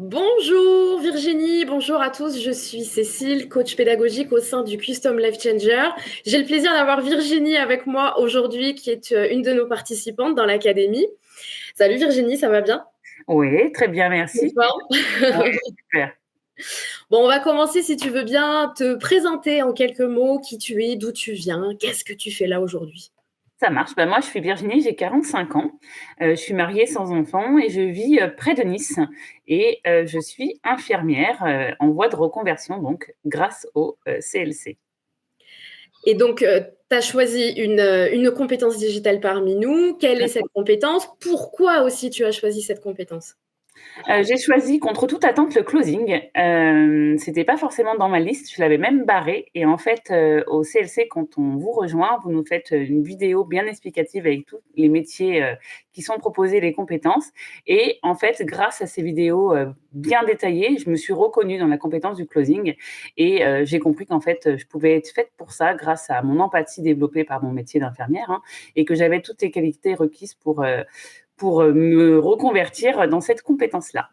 Bonjour Virginie, bonjour à tous, je suis Cécile, coach pédagogique au sein du Custom Life Changer. J'ai le plaisir d'avoir Virginie avec moi aujourd'hui qui est une de nos participantes dans l'académie. Salut Virginie, ça va bien? Oui, très bien, Bonne merci. forme. Ouais, super. Bon, on va commencer si tu veux bien te présenter en quelques mots qui tu es, d'où tu viens, qu'est-ce que tu fais là aujourd'hui? Ça marche. Bah, moi, je suis Virginie, j'ai 45 ans. Je suis mariée sans enfant et je vis, près de Nice et je suis infirmière, en voie de reconversion donc grâce au, CLC. Et donc, tu as choisi une compétence digitale parmi nous. Quelle est cette compétence? Pourquoi aussi tu as choisi cette compétence? J'ai choisi contre toute attente le closing. C'était pas forcément dans ma liste, je l'avais même barré et en fait, au CLC, quand on vous rejoint, vous nous faites, une vidéo bien explicative avec tous les métiers, qui sont proposés, les compétences et en fait, grâce à ces vidéos, bien détaillées, je me suis reconnue dans la compétence du closing et j'ai compris qu'en fait, je pouvais être faite pour ça grâce à mon empathie développée par mon métier d'infirmière, hein, et que j'avais toutes les qualités requises pour me reconvertir dans cette compétence-là.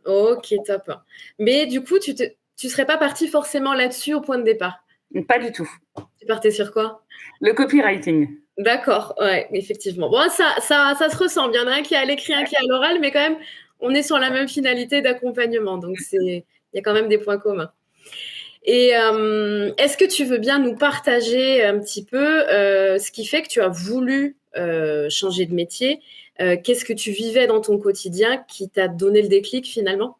Ok, top. Mais du coup, tu serais pas partie forcément là-dessus au point de départ. Pas du tout. Tu partais sur quoi? Le copywriting. D'accord, ouais, effectivement. Bon, ça se ressemble. Il y en a un qui est à l'écrit, un qui est à l'oral, mais quand même, on est sur la même finalité d'accompagnement. Donc, il y a quand même des points communs. Et est-ce que tu veux bien nous partager un petit peu ce qui fait que tu as voulu changer de métier? Qu'est-ce que tu vivais dans ton quotidien qui t'a donné le déclic finalement?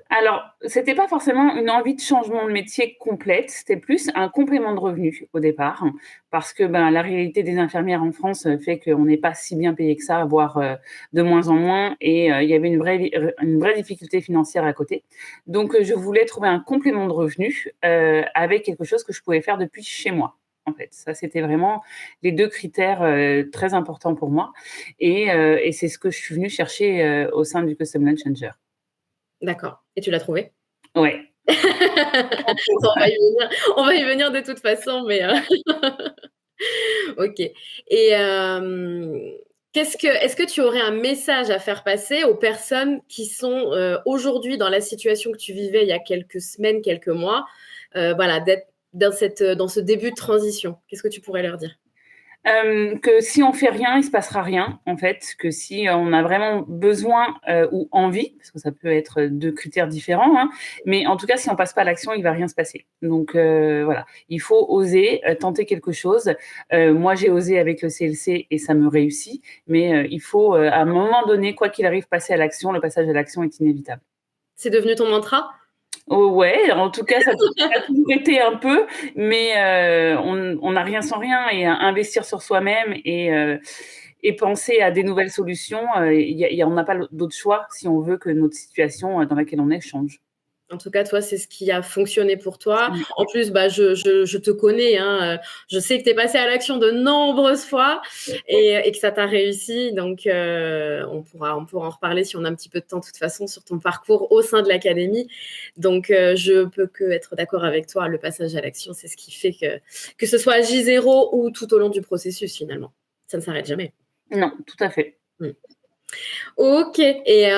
Alors, c'était pas forcément une envie de changement de métier complète, c'était plus un complément de revenu au départ, parce que ben, la réalité des infirmières en France fait qu'on n'est pas si bien payé que ça, voire de moins en moins, et il y avait une vraie difficulté financière à côté. Donc, je voulais trouver un complément de revenu avec quelque chose que je pouvais faire depuis chez moi. En fait, ça, c'était vraiment les deux critères très importants pour moi. Et c'est ce que je suis venue chercher au sein du Custom Land Changer. D'accord. Et tu l'as trouvé? Ouais. On va y venir. On va y venir de toute façon, mais ok. Et est-ce que tu aurais un message à faire passer aux personnes qui sont aujourd'hui dans la situation que tu vivais il y a quelques semaines, quelques mois, voilà, d'être dans ce début de transition? Qu'est-ce que tu pourrais leur dire? Que si on fait rien, il se passera rien, en fait. Que si on a vraiment besoin ou envie, parce que ça peut être deux critères différents, hein, mais en tout cas, si on passe pas à l'action, il va rien se passer. Donc voilà, il faut oser tenter quelque chose. Moi, j'ai osé avec le CLC et ça me réussit, mais il faut à un moment donné, quoi qu'il arrive, passer à l'action. Le passage à l'action est inévitable. C'est devenu ton mantra? Oh ouais, en tout cas, ça a toujours été un peu, mais on n'a rien sans rien et investir sur soi-même et penser à des nouvelles solutions, on n'a pas d'autre choix si on veut que notre situation dans laquelle on est change. En tout cas, toi, c'est ce qui a fonctionné pour toi. En plus, bah, je te connais, hein, je sais que tu es passé à l'action de nombreuses fois et que ça t'a réussi. Donc, on pourra en reparler si on a un petit peu de temps, de toute façon, sur ton parcours au sein de l'académie. Donc, je peux que être d'accord avec toi. Le passage à l'action, c'est ce qui fait que ce soit à J0 ou tout au long du processus, finalement. Ça ne s'arrête jamais. Non, tout à fait. Mm. Ok. Et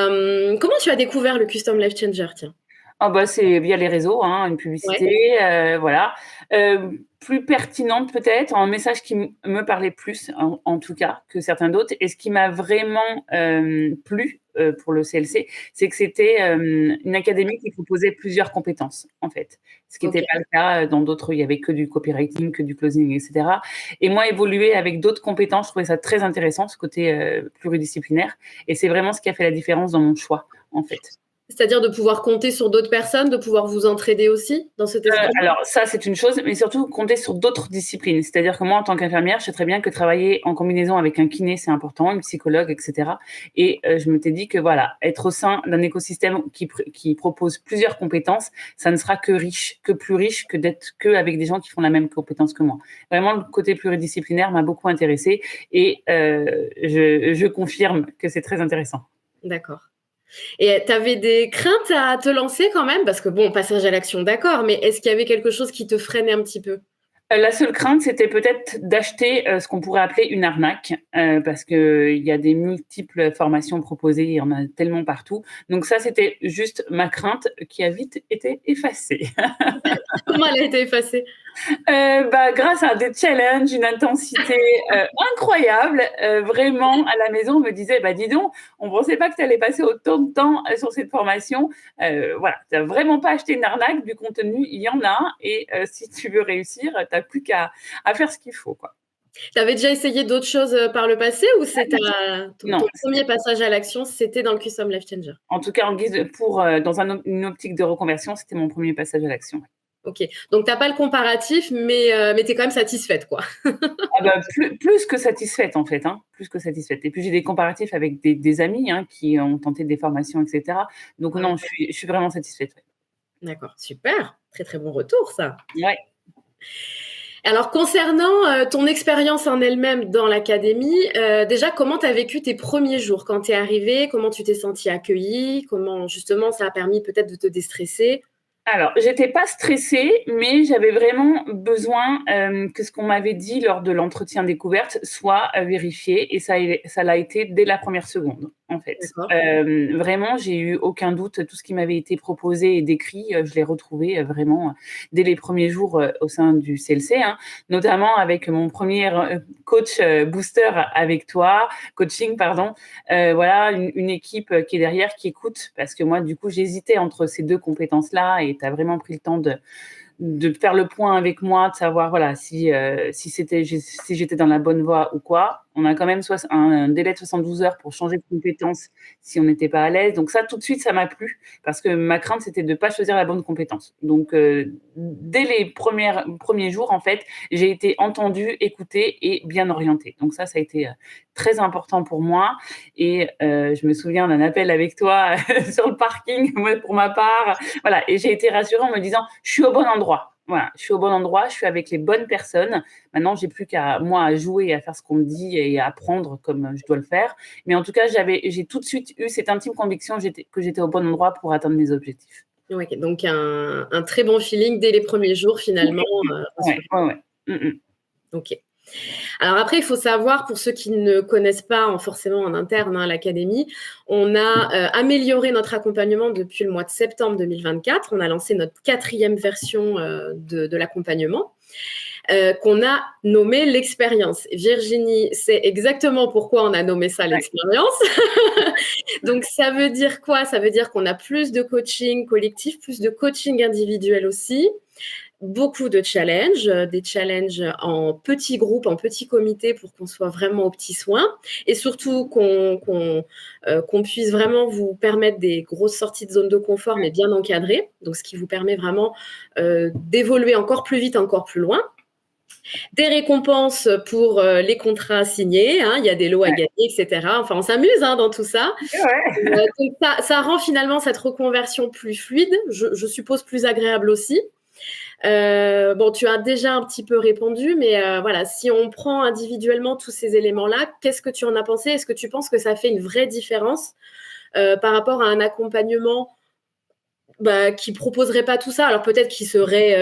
comment tu as découvert le Custom Life Changer, tiens? Ah bah, c'est via les réseaux, hein, une Ouais. publicité, voilà. Plus pertinente peut-être, un message qui me parlait plus en tout cas que certains d'autres et ce qui m'a vraiment, plu, pour le CLC, c'est que c'était, une académie qui proposait plusieurs compétences, en fait. Ce qui Ok. était pas le cas, dans d'autres, il y avait que du copywriting, que du closing et cetera et moi évoluer avec d'autres compétences, je trouvais ça très intéressant, ce côté, pluridisciplinaire et c'est vraiment ce qui a fait la différence dans mon choix, en fait. C'est-à-dire de pouvoir compter sur d'autres personnes, de pouvoir vous entraider aussi dans cet esprit? Alors ça, c'est une chose, mais surtout compter sur d'autres disciplines. C'est-à-dire que moi, en tant qu'infirmière, je sais très bien que travailler en combinaison avec un kiné, c'est important, une psychologue, et cetera et je m'étais dit que voilà, être au sein d'un écosystème qui propose plusieurs compétences, ça ne sera que riche, que plus riche que d'être qu'avec des gens qui font la même compétence que moi. Vraiment, le côté pluridisciplinaire m'a beaucoup intéressée et je confirme que c'est très intéressant. D'accord. Et tu avais des craintes à te lancer quand même? Parce que bon, passage à l'action, d'accord, mais est-ce qu'il y avait quelque chose qui te freinait un petit peu? La seule crainte, c'était peut-être d'acheter ce qu'on pourrait appeler une arnaque, parce qu'il y a des multiples formations proposées, il y en a tellement partout. Donc ça, c'était juste ma crainte qui a vite été effacée. Comment elle a été effacée? Grâce à des challenges, une intensité incroyable. Vraiment, à la maison, on me disait, bah, dis donc, on ne pensait pas que tu allais passer autant de temps sur cette formation. Voilà, tu n'as vraiment pas acheté une arnaque, du contenu, il y en a. Et si tu veux réussir, tu n'as plus qu'à faire ce qu'il faut, quoi. Tu avais déjà essayé d'autres choses par le passé ou c'est ton Non, premier passage à l'action, c'était dans le Custom Life Changer? en tout cas, en guise pour, dans une optique de reconversion, c'était mon premier passage à l'action. Ok, donc tu n'as pas le comparatif, mais tu es quand même satisfaite, quoi. Ah bah, plus que satisfaite, en fait, hein, plus que satisfaite. Et puis, j'ai des comparatifs avec des amis hein, qui ont tenté des formations, etc. Donc, Ouais. non, je suis vraiment satisfaite. Ouais. D'accord, super. Très, très bon retour, ça. Ouais. Alors, concernant ton expérience en elle-même dans l'académie, déjà, comment tu as vécu tes premiers jours quand tu es arrivée? Comment tu t'es sentie accueillie? Comment, justement, ça a permis peut-être de te déstresser? Alors, j'étais pas stressée, mais j'avais vraiment besoin que ce qu'on m'avait dit lors de l'entretien découverte soit vérifié, et ça l'a été dès la première seconde, en fait. D'accord. Vraiment, j'ai eu aucun doute. Tout ce qui m'avait été proposé et décrit, je l'ai retrouvé vraiment dès les premiers jours au sein du CLC, hein, notamment avec mon premier coach booster avec toi, coaching, pardon. Voilà, une équipe qui est derrière, qui écoute, parce que moi, du coup, j'hésitais entre ces deux compétences-là, et tu as vraiment pris le temps de faire le point avec moi, de savoir voilà, si j'étais dans la bonne voie ou quoi. On a quand même un délai de 72 heures pour changer de compétence si on n'était pas à l'aise. Donc ça, tout de suite, ça m'a plu, parce que ma crainte, c'était de ne pas choisir la bonne compétence. Donc, dès les premiers jours, en fait, j'ai été entendue, écoutée et bien orientée. Donc ça a été très important pour moi. Et je me souviens d'un appel avec toi sur le parking, moi, pour ma part. Voilà, et j'ai été rassurée en me disant, je suis au bon endroit. Voilà, je suis au bon endroit, je suis avec les bonnes personnes. Maintenant, j'ai plus qu'à moi à jouer et à faire ce qu'on me dit et à apprendre comme je dois le faire. Mais en tout cas, j'ai tout de suite eu cette intime conviction que j'étais au bon endroit pour atteindre mes objectifs. Ouais, donc un très bon feeling dès les premiers jours, finalement. Ouais. Ok. Alors après, il faut savoir, pour ceux qui ne connaissent pas forcément en interne l'académie, on a amélioré notre accompagnement depuis le mois de septembre 2024. On a lancé notre 4e version de l'accompagnement. Qu'on a nommé l'expérience. Virginie, c'est exactement pourquoi on a nommé ça l'expérience. Donc, ça veut dire quoi? Ça veut dire qu'on a plus de coaching collectif, plus de coaching individuel aussi, beaucoup de challenges, des challenges en petits groupes, en petits comités pour qu'on soit vraiment aux petits soins, et surtout qu'on puisse vraiment vous permettre des grosses sorties de zone de confort, mais bien encadrées, donc ce qui vous permet vraiment d'évoluer encore plus vite, encore plus loin. Des récompenses pour les contrats signés, hein, il y a des lots à gagner, etc. Enfin, on s'amuse dans tout ça. Donc ça rend finalement cette reconversion plus fluide, je suppose plus agréable aussi. Bon, tu as déjà un petit peu répondu, mais voilà, si on prend individuellement tous ces éléments-là, qu'est-ce que tu en as pensé? Est-ce que tu penses que ça fait une vraie différence par rapport à un accompagnement qui proposerait pas tout ça? Alors peut-être qu'il serait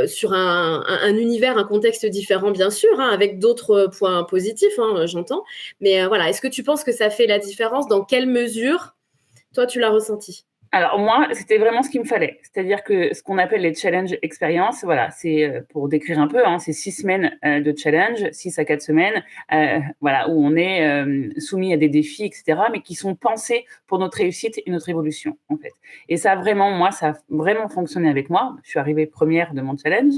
sur un univers, un contexte différent, bien sûr, hein, avec d'autres points positifs, hein, j'entends. Mais voilà, est-ce que tu penses que ça fait la différence? Dans quelle mesure, toi, tu l'as ressenti? Alors moi, c'était vraiment ce qu'il me fallait. C'est-à-dire que ce qu'on appelle les challenge expériences, voilà, c'est pour décrire un peu, hein, c'est 6 semaines de challenge, 6 à 4 semaines, voilà, où on est soumis à des défis, etc., mais qui sont pensés pour notre réussite et notre évolution, en fait. Et ça, vraiment, moi, ça a vraiment fonctionné avec moi. Je suis arrivée première de mon challenge,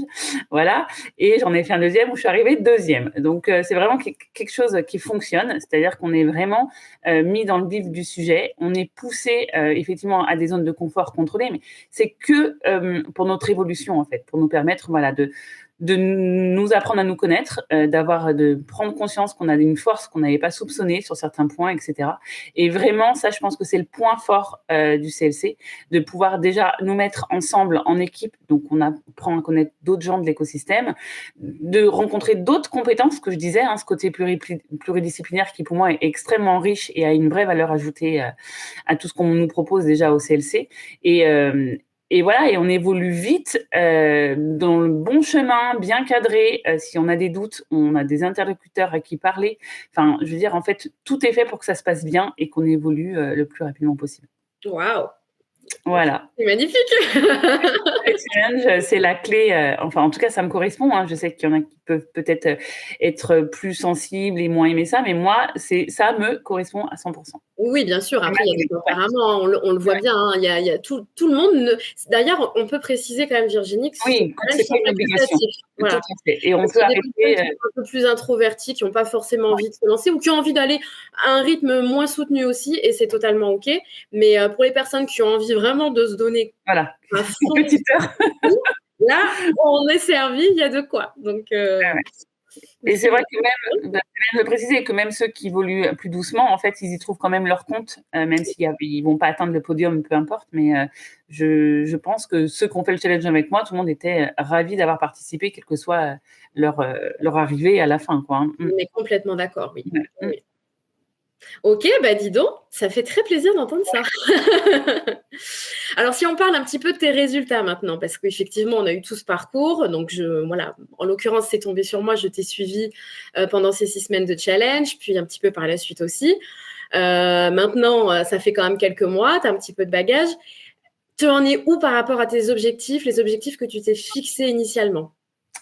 voilà, et j'en ai fait un deuxième où je suis arrivée deuxième. Donc, c'est vraiment quelque chose qui fonctionne, c'est-à-dire qu'on est vraiment mis dans le vif du sujet, on est poussé effectivement à des zones de confort contrôlées, mais c'est que pour notre évolution, en fait, pour nous permettre voilà, de nous apprendre à nous connaître, de prendre conscience qu'on a une force qu'on n'avait pas soupçonnée sur certains points, etc. Et vraiment, ça, je pense que c'est le point fort du CLC, de pouvoir déjà nous mettre ensemble en équipe, donc on apprend à connaître d'autres gens de l'écosystème, de rencontrer d'autres compétences, que je disais, hein, ce côté pluridisciplinaire qui pour moi est extrêmement riche et a une vraie valeur ajoutée à tout ce qu'on nous propose déjà au CLC. Et voilà, et on évolue vite dans le bon chemin, bien cadré. Si on a des doutes, on a des interlocuteurs à qui parler. Enfin, je veux dire, en fait, tout est fait pour que ça se passe bien et qu'on évolue le plus rapidement possible. Waouh! Voilà. C'est magnifique! Le challenge, c'est la clé, enfin, en tout cas, ça me correspond, hein. Je sais qu'il y en a qui peuvent peut-être être plus sensibles et moins aimer ça, mais moi, ça me correspond à 100%. Oui, bien sûr. C'est Après, ma il y a des clé, ouais. tempéraments, hein, on le voit Ouais. bien, hein. Il y a tout le monde ne d'ailleurs, on peut préciser quand même, Virginie, que ce Oui, challenge, c'est c'est pas une obligation. facultatif. Tout Voilà. à fait. Et on Parce peut qu'il y a des personnes arrêter. qui sont un peu plus introverties, qui n'ont pas forcément Ouais. envie de se lancer ou qui ont envie d'aller à un rythme moins soutenu aussi, et c'est totalement OK. Mais pour les personnes qui ont envie vraiment de se donner Voilà, à une fond, petite heure. là, on est servi, il y a de quoi. Donc, Ouais, ouais. Et c'est vrai que même, c'est bien de préciser que même ceux qui évoluent plus doucement, en fait, ils y trouvent quand même leur compte, même ils vont pas atteindre le podium, peu importe. Mais je pense que ceux qui ont fait le challenge avec moi, tout le monde était ravi d'avoir participé, quelle que soit leur arrivée à la fin, quoi, hein. On est complètement d'accord, oui. Ouais. Oui. OK, bah dis donc, ça fait très plaisir d'entendre ça. Alors, si on parle un petit peu de tes résultats maintenant, parce qu'effectivement, on a eu tout ce parcours. Donc, voilà, en l'occurrence, c'est tombé sur moi. Je t'ai suivi pendant ces 6 semaines de challenge, puis un petit peu par la suite aussi. Maintenant, ça fait quand même quelques mois, tu as un petit peu de bagage. Tu en es où par rapport à tes objectifs, les objectifs que tu t'es fixés initialement?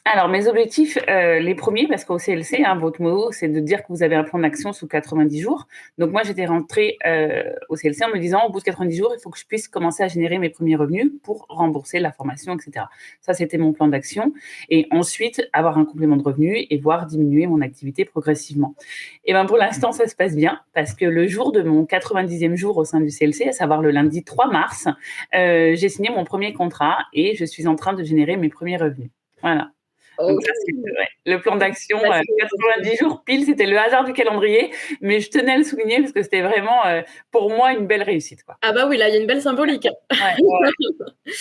Alors, mes objectifs, les premiers, parce qu'au CLC, hein, votre mot, c'est de dire que vous avez un plan d'action sous 90 jours. Donc moi, j'étais rentrée au CLC en me disant, au bout de 90 jours, il faut que je puisse commencer à générer mes premiers revenus pour rembourser la formation, etc. Ça, c'était mon plan d'action. Et ensuite, avoir un complément de revenus et voir diminuer mon activité progressivement. Et bien, pour l'instant, ça se passe bien, parce que le jour de mon 90e jour au sein du CLC, à savoir le lundi 3 mars, j'ai signé mon premier contrat et je suis en train de générer mes premiers revenus. Voilà. Donc ça, c'est le plan d'action, 90 jours pile, c'était le hasard du calendrier, mais je tenais à le souligner parce que c'était vraiment, pour moi, une belle réussite, quoi. Ah bah oui, là, il y a une belle symbolique. Ouais, ouais.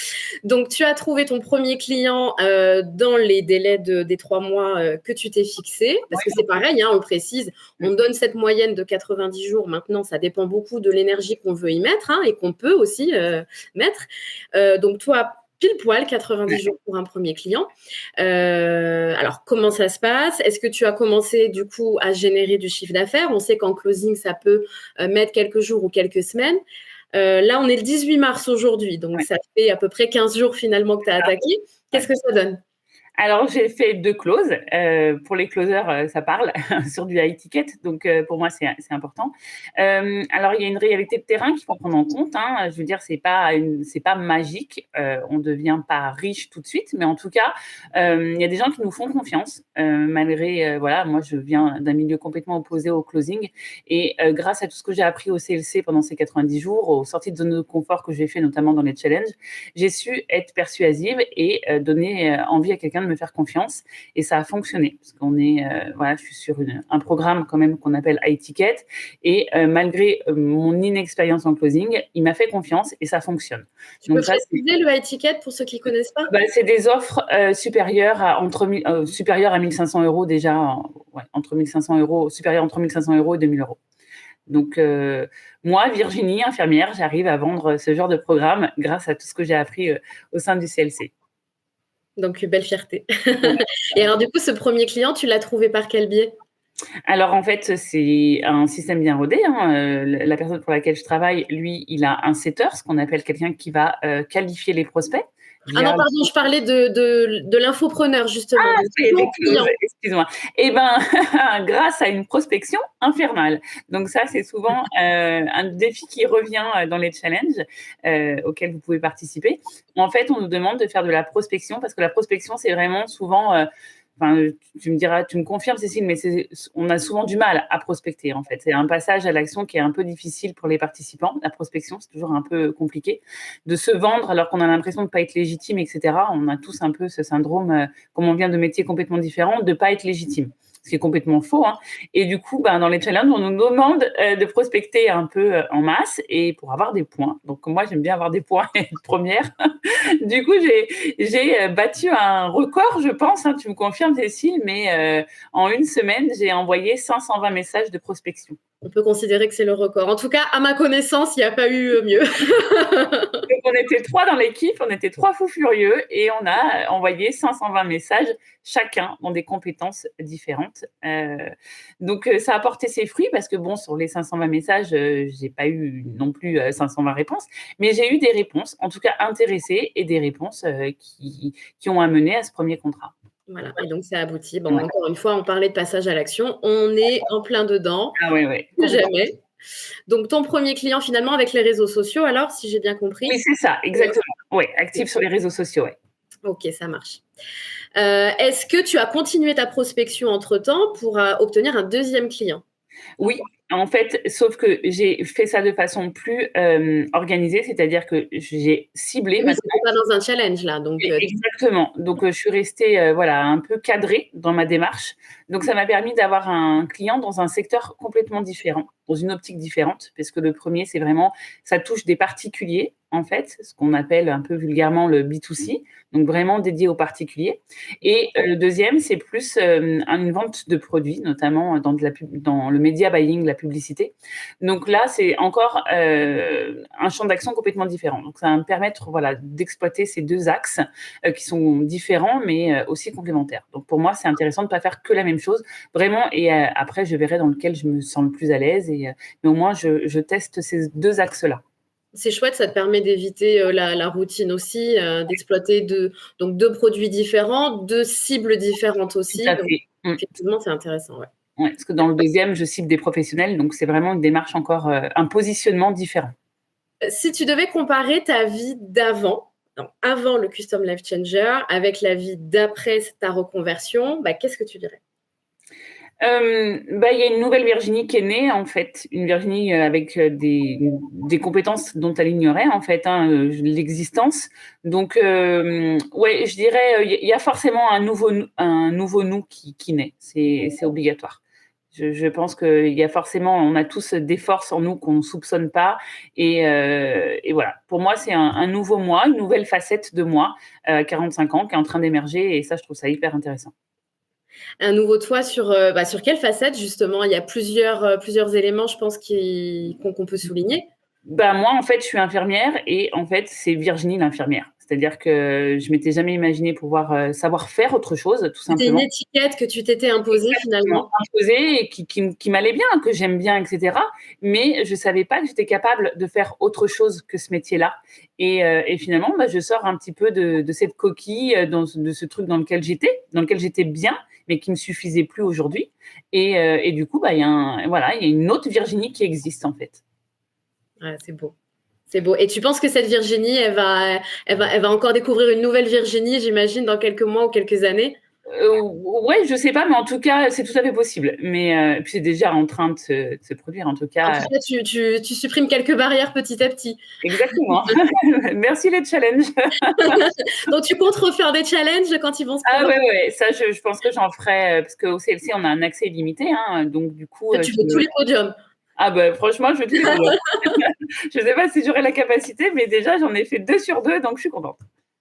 Donc, tu as trouvé ton premier client dans les délais des 3 mois que tu t'es fixé, parce que c'est pareil, hein, on le précise, on donne cette moyenne de 90 jours. Maintenant, ça dépend beaucoup de l'énergie qu'on veut y mettre, hein, et qu'on peut aussi mettre. Donc, toi, pile poil, 90 jours pour un premier client. Alors, comment ça se passe? Est-ce que tu as commencé, du coup, à générer du chiffre d'affaires? On sait qu'en closing, ça peut mettre quelques jours ou quelques semaines. Là, on est le 18 mars aujourd'hui, donc ça fait à peu près 15 jours finalement que tu as attaqué. Qu'est-ce que ça donne? Alors, j'ai fait 2 clauses. Pour les closers, ça parle sur du high ticket, donc pour moi, c'est important. Alors, il y a une réalité de terrain qu'il faut prendre en compte, hein. Je veux dire, c'est pas magique. On devient pas riche tout de suite, mais en tout cas, il y a des gens qui nous font confiance, malgré, voilà, moi, je viens d'un milieu complètement opposé au closing et grâce à tout ce que j'ai appris au CLC pendant ces 90 jours, aux sorties de zone de confort que j'ai fait, notamment dans les challenges, j'ai su être persuasive et donner envie à quelqu'un de me faire confiance, et ça a fonctionné parce qu'on est voilà, je suis sur un programme quand même qu'on appelle High Ticket, et malgré mon inexpérience en closing, il m'a fait confiance et ça fonctionne. Tu peux préciser le High Ticket pour ceux qui ne connaissent pas? C'est des offres supérieures à 1 500 € déjà, entre 1 500 €, supérieures entre 1 500 € et 2 000 €. Donc, moi, Virginie, infirmière, j'arrive à vendre ce genre de programme grâce à tout ce que j'ai appris au sein du CLC. Donc, belle fierté. Et alors, du coup, ce premier client, tu l'as trouvé par quel biais? Alors, en fait, c'est un système bien rodé, hein. La personne pour laquelle je travaille, lui, il a un setter, ce qu'on appelle quelqu'un qui va qualifier les prospects. Ah non, pardon, je parlais de l'infopreneur, justement. Ah, c'est des clauses, excuse-moi. Eh bien, grâce à une prospection infernale. Donc ça, c'est souvent un défi qui revient dans les challenges auxquels vous pouvez participer. En fait, on nous demande de faire de la prospection parce que la prospection, c'est vraiment souvent enfin, tu me diras, tu me confirmes, Cécile, mais on a souvent du mal à prospecter, en fait. C'est un passage à l'action qui est un peu difficile pour les participants. La prospection, c'est toujours un peu compliqué. De se vendre alors qu'on a l'impression de ne pas être légitime, etc. On a tous un peu ce syndrome, comme on vient de métiers complètement différents, de ne pas être légitime. Ce qui est complètement faux, hein. Et du coup, dans les challenges, on nous demande de prospecter un peu en masse et pour avoir des points. Donc, moi, j'aime bien avoir des points et être première. Du coup, j'ai battu un record, je pense, hein, tu me confirmes, Cécile, mais en une semaine, j'ai envoyé 520 messages de prospection. On peut considérer que c'est le record. En tout cas, à ma connaissance, il n'y a pas eu mieux. Donc, on on était 3 dans l'équipe, on était 3 fous furieux et on a envoyé 520 messages chacun dans des compétences différentes. Donc ça a porté ses fruits parce que bon, sur les 520 messages, j'ai pas eu non plus 520 réponses, mais j'ai eu des réponses, en tout cas intéressées, et des réponses qui ont amené à ce premier contrat. Voilà, et donc ça aboutit. Bon, encore une fois, on parlait de passage à l'action, on est en plein dedans. Ah ouais. Plus jamais. Donc ton premier client finalement avec les réseaux sociaux, alors, si j'ai bien compris? Oui, c'est ça, exactement. Ouais, actif sur les réseaux sociaux, ouais. Ok, ça marche. Est-ce que tu as continué ta prospection entre-temps pour obtenir un deuxième client? Oui, en fait, sauf que j'ai fait ça de façon plus organisée, c'est-à-dire que j'ai ciblé. Oui, c'était pas dans un challenge là, donc. Exactement. Donc je suis restée voilà un peu cadrée dans ma démarche. Donc ça m'a permis d'avoir un client dans un secteur complètement différent, dans une optique différente, parce que le premier, c'est vraiment, ça touche des particuliers en fait, ce qu'on appelle un peu vulgairement le B2C, donc vraiment dédié aux particuliers. Et le deuxième, c'est plus une vente de produits, notamment dans le media buying, la publicité. Donc là, c'est encore un champ d'action complètement différent. Donc ça va me permettre voilà, d'exploiter ces deux axes qui sont différents, mais aussi complémentaires. Donc pour moi, c'est intéressant de ne pas faire que la même chose, vraiment. Et après, je verrai dans lequel je me sens le plus à l'aise. Mais au moins, je teste ces deux axes-là. C'est chouette, ça te permet d'éviter la routine aussi, d'exploiter deux produits différents, deux cibles différentes aussi. Tout à donc, fait. effectivement, c'est intéressant. Ouais. Ouais, parce que dans le deuxième, je cible des professionnels, donc c'est vraiment une démarche encore, un positionnement différent. Si tu devais comparer ta vie d'avant, avant le Custom Life Changer, avec la vie d'après ta reconversion, qu'est-ce que tu dirais? Il y a une nouvelle Virginie qui est née, en fait, une Virginie avec des compétences dont elle ignorait, en fait, l'existence. Donc, ouais, je dirais, il y a forcément un nouveau nous qui naît. C'est obligatoire. Je pense qu'il y a forcément, on a tous des forces en nous qu'on ne soupçonne pas. Et voilà, pour moi, c'est un nouveau moi, une nouvelle facette de moi, 45 ans, qui est en train d'émerger. Et ça, je trouve ça hyper intéressant. Un nouveau toi sur quelle facette, justement? Il y a plusieurs éléments, je pense, qu'on peut souligner. Moi, en fait, je suis infirmière et en fait, c'est Virginie l'infirmière. C'est-à-dire que je m'étais jamais imaginée pouvoir savoir faire autre chose, tout simplement. C'était une étiquette que tu t'étais imposée finalement. Imposée et qui m'allait bien, que j'aime bien, etc. Mais je savais pas que j'étais capable de faire autre chose que ce métier-là. Et finalement, je sors un petit peu de cette coquille, de ce truc dans lequel j'étais bien, mais qui me suffisait plus aujourd'hui. Et du coup, il y a une autre Virginie qui existe en fait. Ouais, c'est beau. C'est beau. Et tu penses que cette Virginie, elle va encore découvrir une nouvelle Virginie, j'imagine, dans quelques mois ou quelques années? Ouais, je sais pas, mais en tout cas, c'est tout à fait possible. Mais puis c'est déjà en train de se produire, en tout cas. En tout cas, tu supprimes quelques barrières petit à petit. Exactement. Merci les challenges. Donc, tu comptes refaire des challenges quand ils vont se présenter? Ah ouais, ça, je pense que j'en ferai, parce qu'au CLC, on a un accès illimité, donc du coup. Tu fais tous les podiums. Ah franchement, je fais tous les podiums. Je sais pas si j'aurai la capacité, mais déjà, j'en ai fait 2 sur 2, donc je suis contente.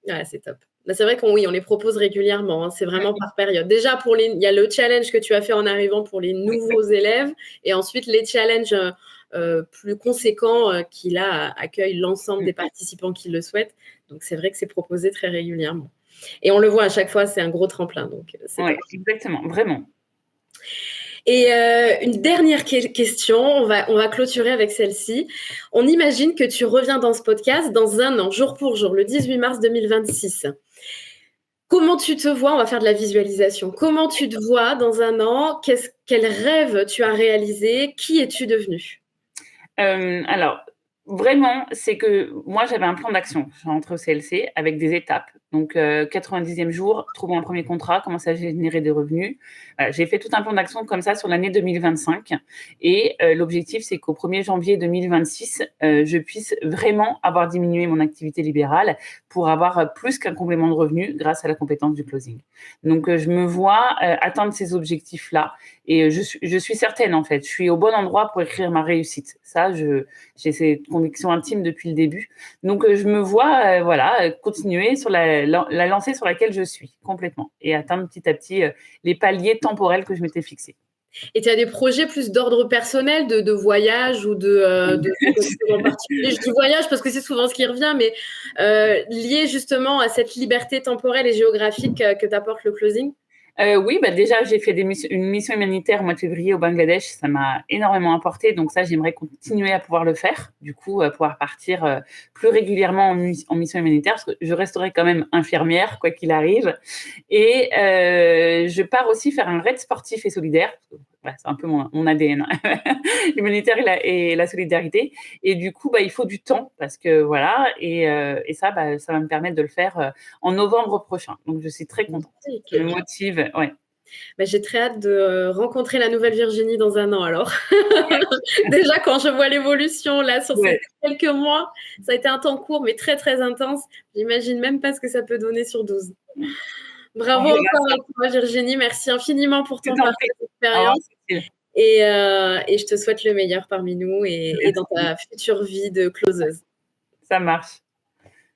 Ouais, c'est top. C'est vrai qu'on les propose régulièrement. C'est vraiment par période. Déjà, il y a le challenge que tu as fait en arrivant pour les nouveaux élèves, et ensuite les challenges plus conséquents qui là accueillent l'ensemble des participants qui le souhaitent. Donc c'est vrai que c'est proposé très régulièrement. Et on le voit à chaque fois, c'est un gros tremplin. Donc ouais, exactement, vraiment. Et une dernière question, on va clôturer avec celle-ci. On imagine que tu reviens dans ce podcast dans un an, jour pour jour, le 18 mars 2026. Comment tu te vois? On va faire de la visualisation. Comment tu te vois dans un an? Quel rêve tu as réalisé? Qui es-tu devenu? Alors, vraiment, c'est que moi, j'avais un plan d'action. Je suis rentrée au CLC avec des étapes. Donc, 90e jour, trouver un premier contrat, commencer à générer des revenus. J'ai fait tout un plan d'action comme ça sur l'année 2025. Et l'objectif, c'est qu'au 1er janvier 2026, je puisse vraiment avoir diminué mon activité libérale pour avoir plus qu'un complément de revenus grâce à la compétence du closing. Donc, je me vois atteindre ces objectifs-là. Et je suis certaine, en fait. Je suis au bon endroit pour écrire ma réussite. Ça, j'ai cette conviction intime depuis le début. Donc, je me vois continuer sur la lancée sur laquelle je suis complètement et atteindre petit à petit les paliers temporels que je m'étais fixés. Et tu as des projets plus d'ordre personnel, de voyage ou de en particulier? Je dis voyage parce que c'est souvent ce qui revient, mais lié justement à cette liberté temporelle et géographique que t'apporte le closing? Oui, bah, déjà, j'ai fait une mission humanitaire au mois de février au Bangladesh. Ça m'a énormément apporté. Donc ça, j'aimerais continuer à pouvoir le faire. Du coup, pouvoir partir plus régulièrement en mission humanitaire, parce que je resterai quand même infirmière, quoi qu'il arrive. Et je pars aussi faire un raid sportif et solidaire. Bah, c'est un peu mon ADN, l'humanitaire et la solidarité. Et du coup, bah, il faut du temps parce que voilà. Et ça, bah, ça va me permettre de le faire en novembre prochain. Donc, je suis très contente. Ça me motive, ouais. Bah, j'ai très hâte de rencontrer la nouvelle Virginie dans un an alors. Déjà, quand je vois l'évolution là sur ces quelques mois, ça a été un temps court mais très très intense. J'imagine même pas ce que ça peut donner sur 12. Bravo encore à toi Virginie, merci infiniment pour ton partage d'expérience. Et je te souhaite le meilleur parmi nous et dans ta future vie de closeuse. Ça marche.